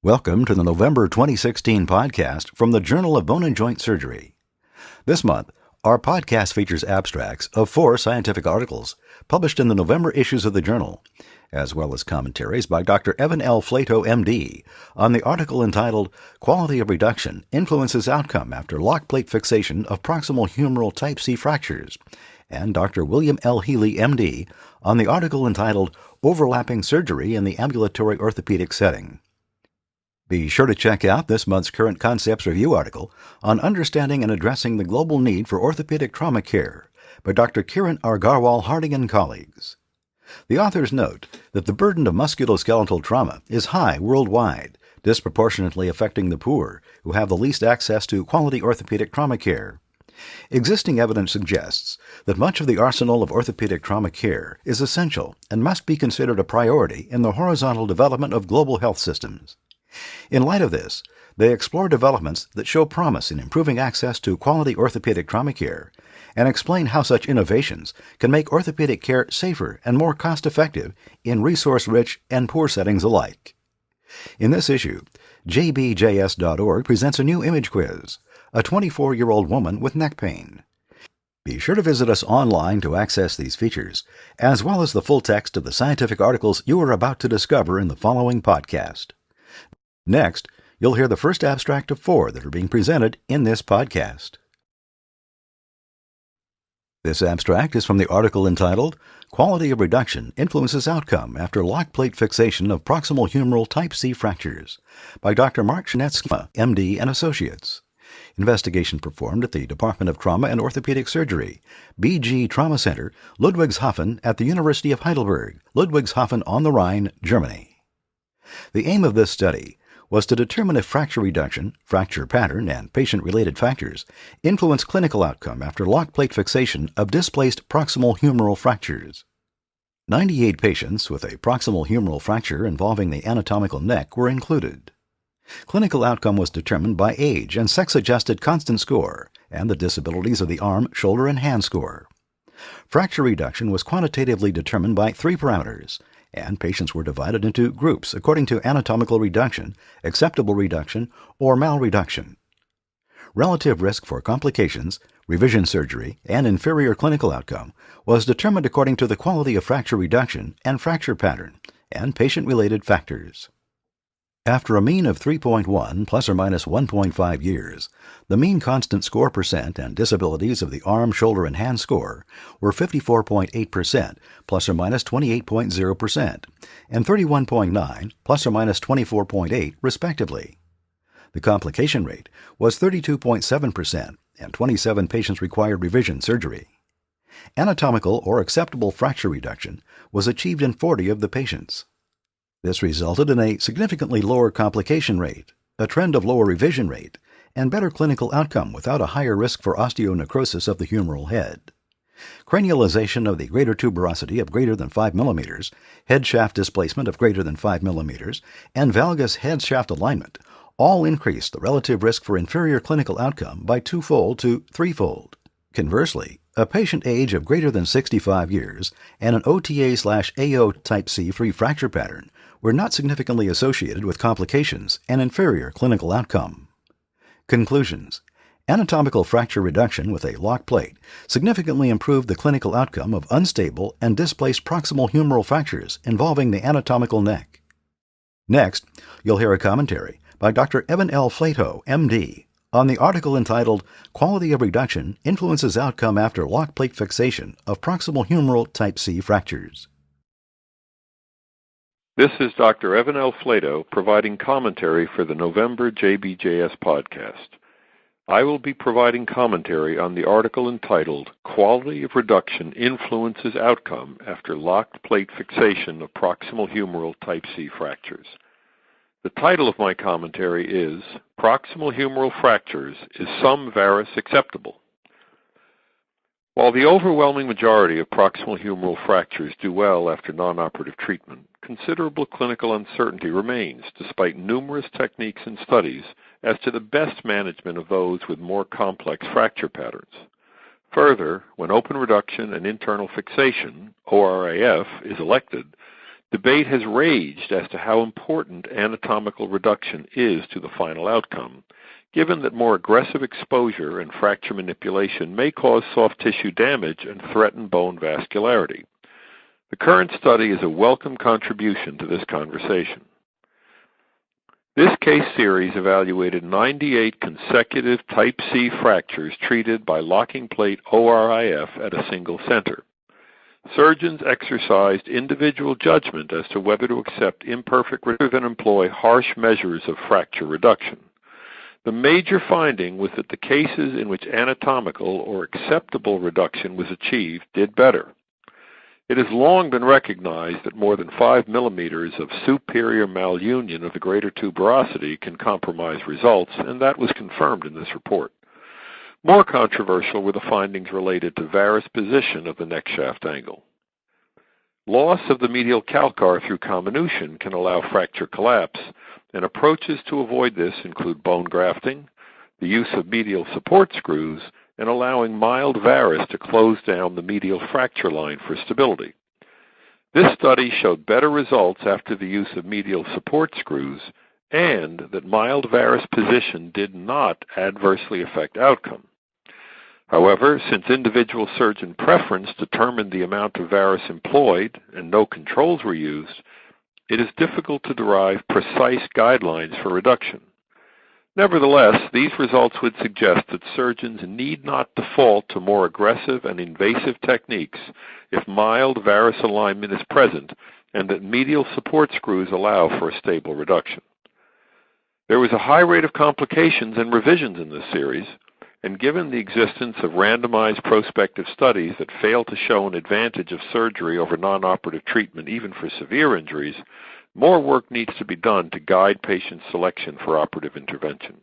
Welcome to the November 2016 podcast from the Journal of Bone and Joint Surgery. This month, our podcast features abstracts of 4 scientific articles published in the November issues of the journal, as well as commentaries by Dr. Evan L. Flato, MD, on the article entitled Quality of Reduction Influences Outcome After Lock Plate Fixation of Proximal Humeral Type C Fractures, and Dr. William L. Healy, MD, on the article entitled Overlapping Surgery in the Ambulatory Orthopedic Setting. Be sure to check out this month's Current Concepts Review article on Understanding and Addressing the Global Need for Orthopedic Trauma Care by Dr. Kiran Agarwal Harding and colleagues. The authors note that the burden of musculoskeletal trauma is high worldwide, disproportionately affecting the poor, who have the least access to quality orthopedic trauma care. Existing evidence suggests that much of the arsenal of orthopedic trauma care is essential and must be considered a priority in the horizontal development of global health systems. In light of this, they explore developments that show promise in improving access to quality orthopedic trauma care and explain how such innovations can make orthopedic care safer and more cost-effective in resource-rich and poor settings alike. In this issue, JBJS.org presents a new image quiz, a 24-year-old woman with neck pain. Be sure to visit us online to access these features, as well as the full text of the scientific articles you are about to discover in the following podcast. Next, you'll hear the first abstract of 4 that are being presented in this podcast. This abstract is from the article entitled Quality of Reduction Influences Outcome After Lock Plate Fixation of Proximal Humeral Type C Fractures by Dr. Mark Shanetsky, MD and Associates. Investigation performed at the Department of Trauma and Orthopedic Surgery, BG Trauma Center, Ludwigshafen at the University of Heidelberg, Ludwigshafen on the Rhine, Germany. The aim of this study was to determine if fracture reduction, fracture pattern, and patient-related factors influence clinical outcome after lock plate fixation of displaced proximal humeral fractures. 98 patients with a proximal humeral fracture involving the anatomical neck were included. Clinical outcome was determined by age and sex-adjusted constant score and the disabilities of the arm, shoulder, and hand score. Fracture reduction was quantitatively determined by 3 parameters, and patients were divided into groups according to anatomical reduction, acceptable reduction, or malreduction. Relative risk for complications, revision surgery, and inferior clinical outcome was determined according to the quality of fracture reduction and fracture pattern, and patient-related factors. After a mean of 3.1 plus or minus 1.5 years, the mean constant score percent and disabilities of the arm, shoulder, and hand score were 54.8% plus or minus 28.0% and 31.9 plus or minus 24.8 respectively. The complication rate was 32.7% and 27 patients required revision surgery. Anatomical or acceptable fracture reduction was achieved in 40 of the patients. This resulted in a significantly lower complication rate, a trend of lower revision rate, and better clinical outcome without a higher risk for osteonecrosis of the humeral head. Cranialization of the greater tuberosity of greater than 5 mm, head shaft displacement of greater than 5 mm, and valgus head shaft alignment all increased the relative risk for inferior clinical outcome by 2-fold to 3-fold. Conversely, a patient age of greater than 65 years and an OTA/AO type C free fracture pattern were not significantly associated with complications and inferior clinical outcome. Conclusions. Anatomical fracture reduction with a lock plate significantly improved the clinical outcome of unstable and displaced proximal humeral fractures involving the anatomical neck. Next, you'll hear a commentary by Dr. Evan L. Flato, MD, on the article entitled Quality of Reduction Influences Outcome After Lock Plate Fixation of Proximal Humeral Type C Fractures. This is Dr. Evan L. Flato providing commentary for the November JBJS podcast. I will be providing commentary on the article entitled Quality of Reduction Influences Outcome After Locked Plate Fixation of Proximal Humeral Type C Fractures. The title of my commentary is Proximal Humeral Fractures, Is Some Varus Acceptable? While the overwhelming majority of proximal humeral fractures do well after non-operative treatment, considerable clinical uncertainty remains despite numerous techniques and studies as to the best management of those with more complex fracture patterns. Further, when open reduction and internal fixation, ORAF, is elected, Debate has raged as to how important anatomical reduction is to the final outcome, given that more aggressive exposure and fracture manipulation may cause soft tissue damage and threaten bone vascularity. The current study is a welcome contribution to this conversation. This case series evaluated 98 consecutive Type C fractures treated by locking plate ORIF at a single center. Surgeons exercised individual judgment as to whether to accept imperfect rather than employ harsh measures of fracture reduction. The major finding was that the cases in which anatomical or acceptable reduction was achieved did better. It has long been recognized that more than 5 millimeters of superior malunion of the greater tuberosity can compromise results, and that was confirmed in this report. More controversial were the findings related to varus position of the neck shaft angle. Loss of the medial calcar through comminution can allow fracture collapse, and approaches to avoid this include bone grafting, the use of medial support screws, and allowing mild varus to close down the medial fracture line for stability. This study showed better results after the use of medial support screws, and that mild varus position did not adversely affect outcome. However, since individual surgeon preference determined the amount of varus employed and no controls were used, it is difficult to derive precise guidelines for reduction. Nevertheless, these results would suggest that surgeons need not default to more aggressive and invasive techniques if mild varus alignment is present and that medial support screws allow for a stable reduction. There was a high rate of complications and revisions in this series, and given the existence of randomized prospective studies that fail to show an advantage of surgery over non-operative treatment even for severe injuries, more work needs to be done to guide patient selection for operative intervention.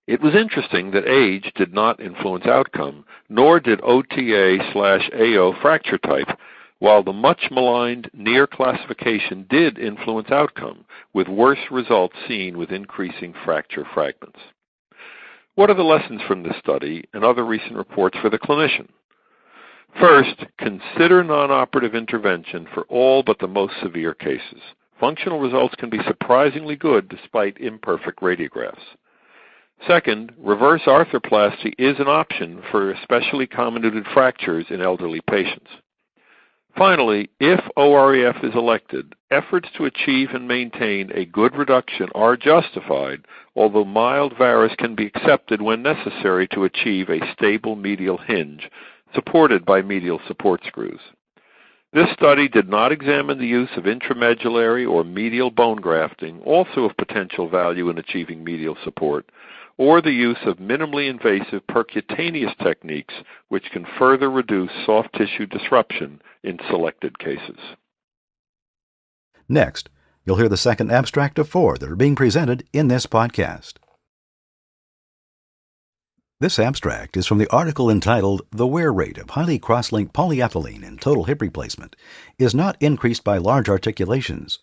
It was interesting that age did not influence outcome, nor did OTA/AO fracture type, while the much maligned near classification did influence outcome, with worse results seen with increasing fracture fragments. What are the lessons from this study and other recent reports for the clinician? First, consider non-operative intervention for all but the most severe cases. Functional results can be surprisingly good despite imperfect radiographs. Second, reverse arthroplasty is an option for especially comminuted fractures in elderly patients. Finally, if OREF is elected, efforts to achieve and maintain a good reduction are justified, although mild varus can be accepted when necessary to achieve a stable medial hinge, supported by medial support screws. This study did not examine the use of intramedullary or medial bone grafting, also of potential value in achieving medial support, or the use of minimally invasive percutaneous techniques, which can further reduce soft tissue disruption in selected cases. Next, you'll hear the second abstract of 4 that are being presented in this podcast. This abstract is from the article entitled "The Wear Rate of Highly Cross-Linked Polyethylene in Total Hip Replacement is Not Increased by Large Articulations,"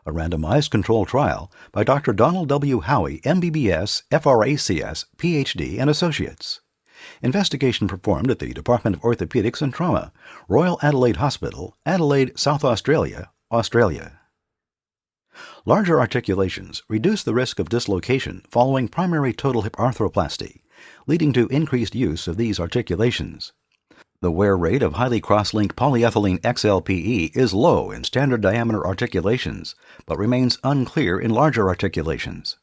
a randomized controlled trial by Dr. Donald W. Howie, MBBS, FRACS, PhD, and Associates. Investigation performed at the Department of Orthopaedics and Trauma, Royal Adelaide Hospital, Adelaide, South Australia, Australia. Larger articulations reduce the risk of dislocation following primary total hip arthroplasty, leading to increased use of these articulations. The wear rate of highly cross-linked polyethylene XLPE is low in standard diameter articulations, but remains unclear in larger articulations.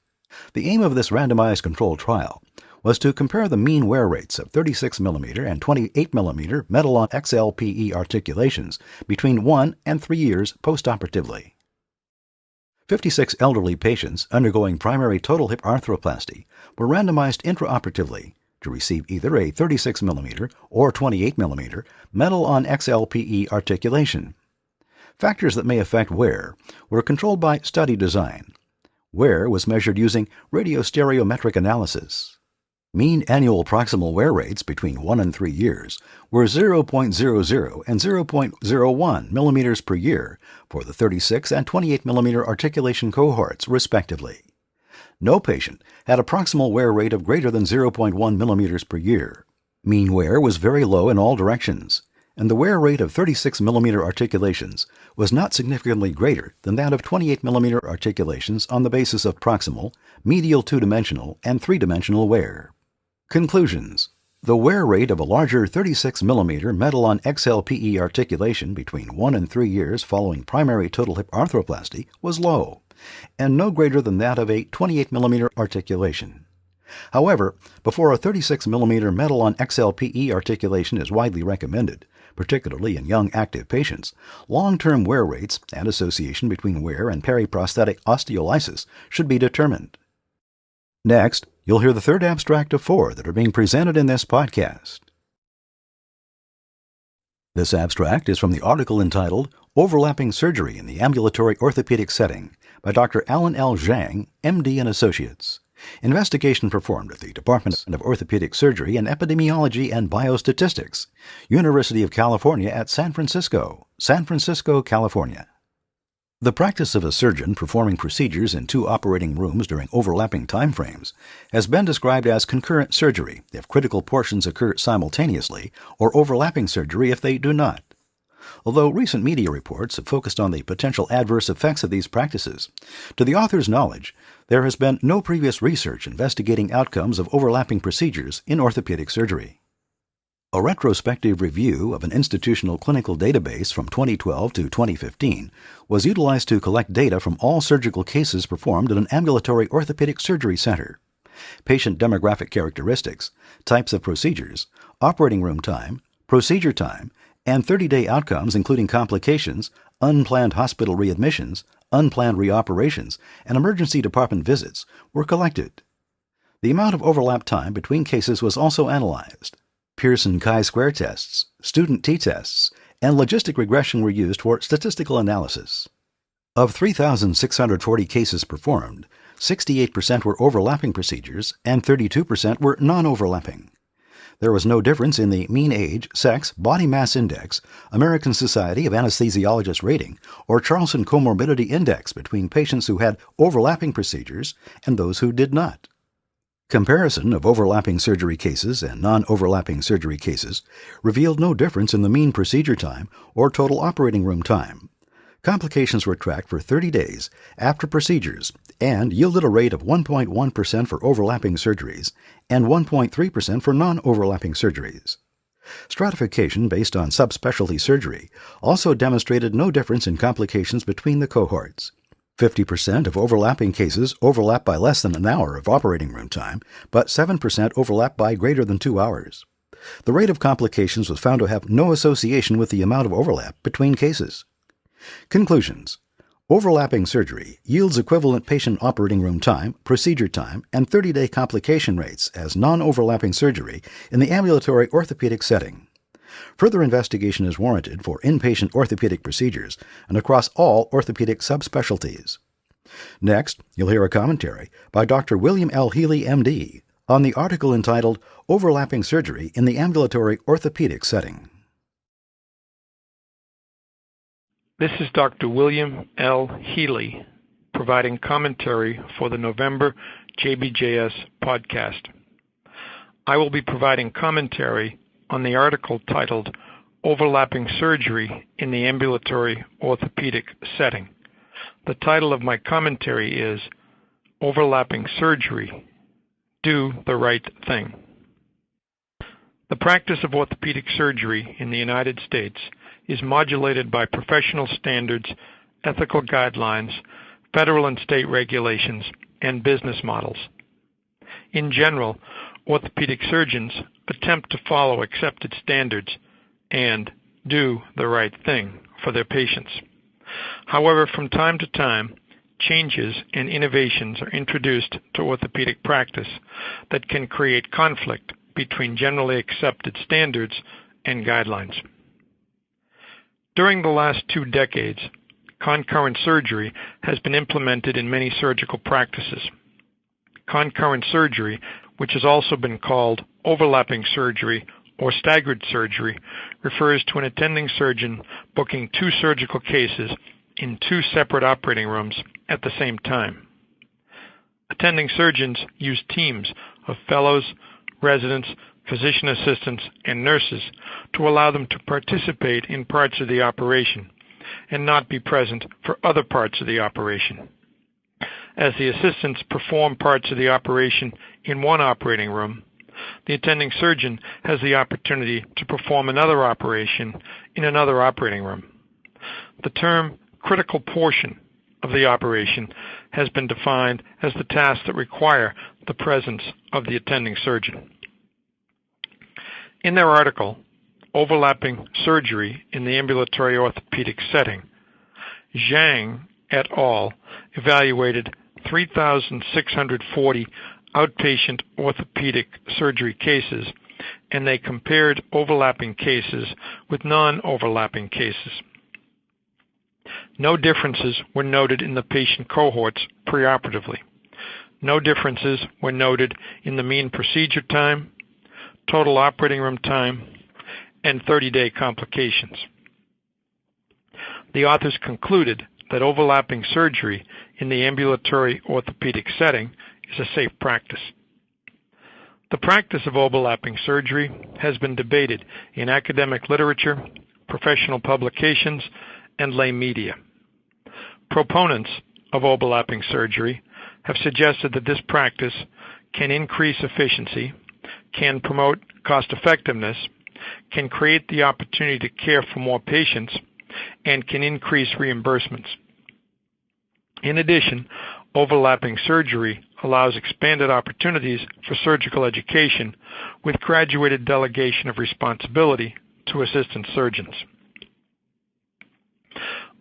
The aim of this randomized controlled trial was to compare the mean wear rates of 36 mm and 28 mm metal on XLPE articulations between 1 and 3 years postoperatively. 56 elderly patients undergoing primary total hip arthroplasty were randomized intraoperatively to receive either a 36 mm or 28 mm metal on XLPE articulation. Factors that may affect wear were controlled by study design. Wear was measured using radiostereometric analysis. Mean annual proximal wear rates between 1 and 3 years were 0.00 and 0.01 millimeters per year for the 36 and 28 millimeter articulation cohorts, respectively. No patient had a proximal wear rate of greater than 0.1 millimeters per year. Mean wear was very low in all directions. and the wear rate of 36 mm articulations was not significantly greater than that of 28 mm articulations on the basis of proximal, medial 2-dimensional, and 3-dimensional wear. Conclusions. The wear rate of a larger 36 mm metal on XLPE articulation between 1 and 3 years following primary total hip arthroplasty was low, and no greater than that of a 28 mm articulation. However, before a 36 mm metal on XLPE articulation is widely recommended, particularly in young active patients, long-term wear rates and association between wear and periprosthetic osteolysis should be determined. Next, you'll hear the third abstract of 4 that are being presented in this podcast. This abstract is from the article entitled Overlapping Surgery in the Ambulatory Orthopedic Setting by Dr. Alan L. Zhang, MD and Associates. Investigation performed at the Department of Orthopedic Surgery and Epidemiology and Biostatistics, University of California at San Francisco, California. The practice of a surgeon performing procedures in 2 operating rooms during overlapping time frames has been described as concurrent surgery if critical portions occur simultaneously, or overlapping surgery if they do not. Although recent media reports have focused on the potential adverse effects of these practices, to the author's knowledge, there has been no previous research investigating outcomes of overlapping procedures in orthopedic surgery. A retrospective review of an institutional clinical database from 2012 to 2015 was utilized to collect data from all surgical cases performed at an ambulatory orthopedic surgery center. Patient demographic characteristics, types of procedures, operating room time, procedure time, and 30-day outcomes including complications, unplanned hospital readmissions, unplanned reoperations, and emergency department visits were collected. The amount of overlap time between cases was also analyzed. Pearson chi-square tests, student t-tests, and logistic regression were used for statistical analysis. Of 3,640 cases performed, 68% were overlapping procedures and 32% were non-overlapping. There was no difference in the mean age, sex, body mass index, American Society of Anesthesiologists rating, or Charlson Comorbidity Index between patients who had overlapping procedures and those who did not. Comparison of overlapping surgery cases and non-overlapping surgery cases revealed no difference in the mean procedure time or total operating room time. Complications were tracked for 30 days after procedures and yielded a rate of 1.1% for overlapping surgeries and 1.3% for non-overlapping surgeries. Stratification based on subspecialty surgery also demonstrated no difference in complications between the cohorts. 50% of overlapping cases overlap by less than an hour of operating room time, but 7% overlap by greater than 2 hours. The rate of complications was found to have no association with the amount of overlap between cases. Conclusions. Overlapping surgery yields equivalent patient operating room time, procedure time, and 30-day complication rates as non-overlapping surgery in the ambulatory orthopedic setting. Further investigation is warranted for inpatient orthopedic procedures and across all orthopedic subspecialties. Next, you'll hear a commentary by Dr. William L. Healy, MD, on the article entitled Overlapping Surgery in the Ambulatory Orthopedic Setting. This is Dr. William L. Healy, providing commentary for the November JBJS podcast. I will be providing commentary on the article titled Overlapping Surgery in the Ambulatory Orthopedic Setting. The title of my commentary is Overlapping Surgery, Do the Right Thing. The practice of orthopedic surgery in the United States is modulated by professional standards, ethical guidelines, federal and state regulations, and business models. In general, orthopedic surgeons attempt to follow accepted standards and do the right thing for their patients. However, from time to time, changes and innovations are introduced to orthopedic practice that can create conflict between generally accepted standards and guidelines. During the last 2 decades, concurrent surgery has been implemented in many surgical practices. Concurrent surgery, which has also been called overlapping surgery or staggered surgery, refers to an attending surgeon booking 2 surgical cases in 2 separate operating rooms at the same time. Attending surgeons use teams of fellows, residents, physician assistants, and nurses to allow them to participate in parts of the operation and not be present for other parts of the operation. As the assistants perform parts of the operation in one operating room, the attending surgeon has the opportunity to perform another operation in another operating room. The term critical portion of the operation has been defined as the tasks that require the presence of the attending surgeon. In their article, Overlapping Surgery in the Ambulatory Orthopedic Setting, Zhang et al. Evaluated 3,640 outpatient orthopedic surgery cases, and they compared overlapping cases with non-overlapping cases. No differences were noted in the patient cohorts preoperatively. No differences were noted in the mean procedure time, total operating room time, and 30-day complications. The authors concluded that overlapping surgery in the ambulatory orthopedic setting is a safe practice. The practice of overlapping surgery has been debated in academic literature, professional publications, and lay media. Proponents of overlapping surgery have suggested that this practice can increase efficiency, can promote cost-effectiveness, can create the opportunity to care for more patients, and can increase reimbursements. In addition, overlapping surgery allows expanded opportunities for surgical education with graduated delegation of responsibility to assistant surgeons.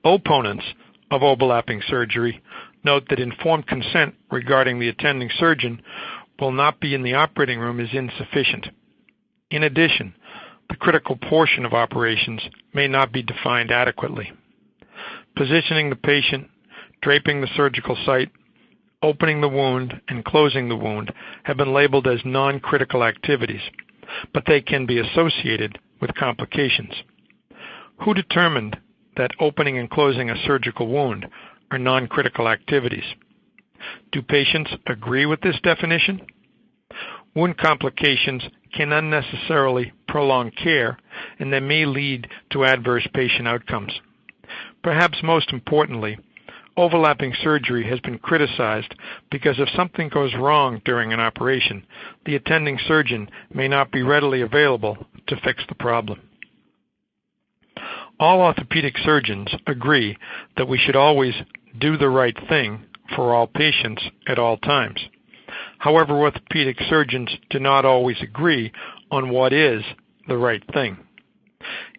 Opponents of overlapping surgery note that informed consent regarding the attending surgeon will not be in the operating room is insufficient. In addition, the critical portion of operations may not be defined adequately. Positioning the patient, draping the surgical site, opening the wound, and closing the wound have been labeled as non-critical activities, but they can be associated with complications. Who determined that opening and closing a surgical wound are non-critical activities? Do patients agree with this definition? Wound complications can unnecessarily prolong care, and they may lead to adverse patient outcomes. Perhaps most importantly, overlapping surgery has been criticized because if something goes wrong during an operation, the attending surgeon may not be readily available to fix the problem. All orthopedic surgeons agree that we should always do the right thing for all patients at all times. However, orthopedic surgeons do not always agree on what is the right thing.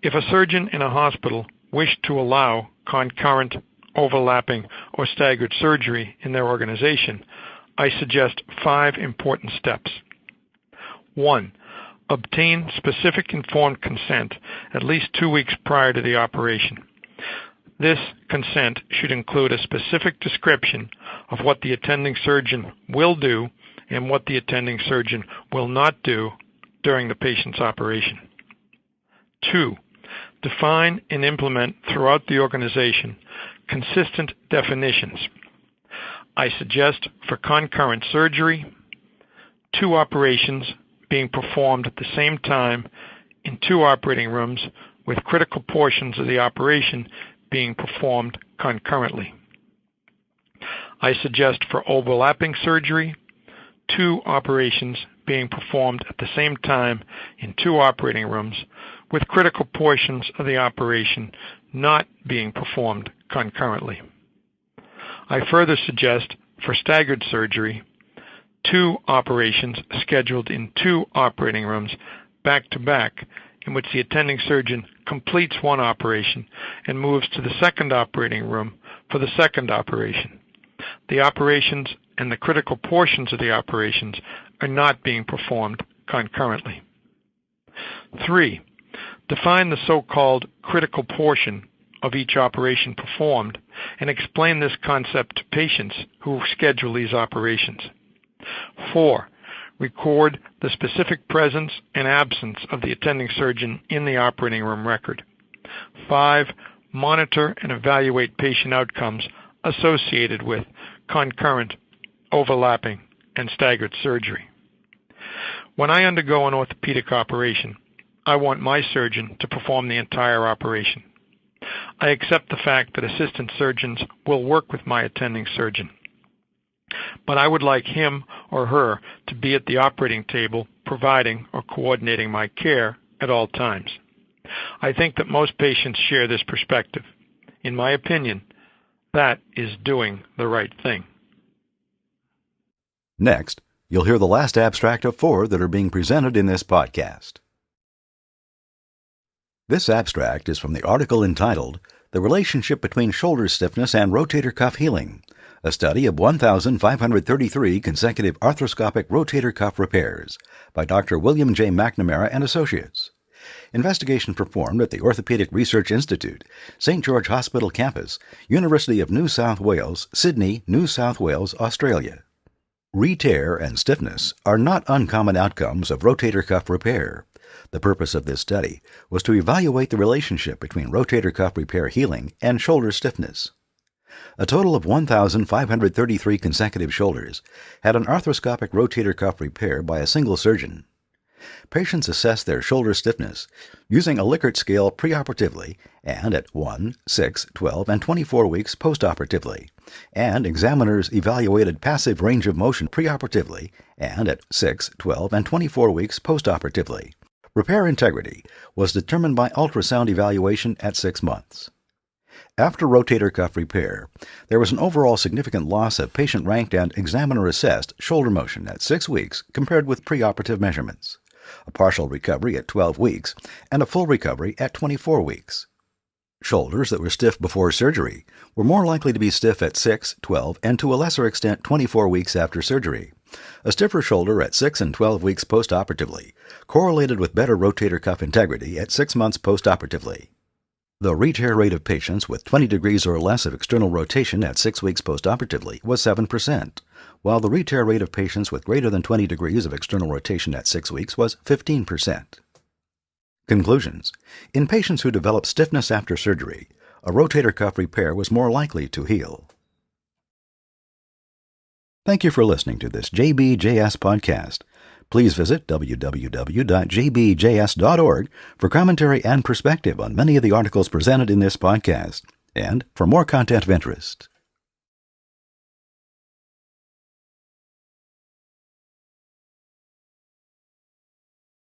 If a surgeon in a hospital wished to allow concurrent, overlapping, or staggered surgery in their organization, I suggest 5 important steps. 1. Obtain specific informed consent at least 2 weeks prior to the operation. This consent should include a specific description of what the attending surgeon will do and what the attending surgeon will not do during the patient's operation. 2. Define and implement throughout the organization consistent definitions. I suggest for concurrent surgery, 2 operations being performed at the same time in 2 operating rooms with critical portions of the operation being performed concurrently. I suggest for overlapping surgery, 2 operations being performed at the same time in 2 operating rooms with critical portions of the operation not being performed concurrently. I further suggest for staggered surgery, 2 operations scheduled in 2 operating rooms back to back, in which the attending surgeon completes one operation and moves to the second operating room for the second operation. The operations and the critical portions of the operations are not being performed concurrently. 3. Define the so-called critical portion of each operation performed and explain this concept to patients who schedule these operations. 4. Record the specific presence and absence of the attending surgeon in the operating room record. 5. Monitor and evaluate patient outcomes associated with concurrent, overlapping, and staggered surgery. When I undergo an orthopedic operation, I want my surgeon to perform the entire operation. I accept the fact that assistant surgeons will work with my attending surgeon, but I would like him or her to be at the operating table providing or coordinating my care at all times. I think that most patients share this perspective. In my opinion, that is doing the right thing. Next, you'll hear the last abstract of 4 that are being presented in this podcast. This abstract is from the article entitled The Relationship Between Shoulder Stiffness and Rotator Cuff Healing, a study of 1,533 consecutive arthroscopic rotator cuff repairs by Dr. William J. McNamara and Associates. Investigation performed at the Orthopaedic Research Institute, St. George Hospital Campus, University of New South Wales, Sydney, New South Wales, Australia. Re-tear and stiffness are not uncommon outcomes of rotator cuff repair. The purpose of this study was to evaluate the relationship between rotator cuff repair healing and shoulder stiffness. A total of 1,533 consecutive shoulders had an arthroscopic rotator cuff repair by a single surgeon. Patients assessed their shoulder stiffness using a Likert scale preoperatively and at 1, 6, 12, and 24 weeks postoperatively, and examiners evaluated passive range of motion preoperatively and at 6, 12, and 24 weeks postoperatively. Repair integrity was determined by ultrasound evaluation at 6 months. After rotator cuff repair, there was an overall significant loss of patient-ranked and examiner-assessed shoulder motion at 6 weeks compared with preoperative measurements, a partial recovery at 12 weeks, and a full recovery at 24 weeks. Shoulders that were stiff before surgery were more likely to be stiff at 6, 12, and to a lesser extent 24 weeks after surgery. A stiffer shoulder at 6 and 12 weeks postoperatively correlated with better rotator cuff integrity at 6 months postoperatively. The re-tear rate of patients with 20 degrees or less of external rotation at 6 weeks postoperatively was 7%, while the re-tear rate of patients with greater than 20 degrees of external rotation at 6 weeks was 15%. Conclusions. In patients who developed stiffness after surgery, a rotator cuff repair was more likely to heal. Thank you for listening to this JB&JS podcast. Please visit www.jbjs.org for commentary and perspective on many of the articles presented in this podcast, and for more content of interest.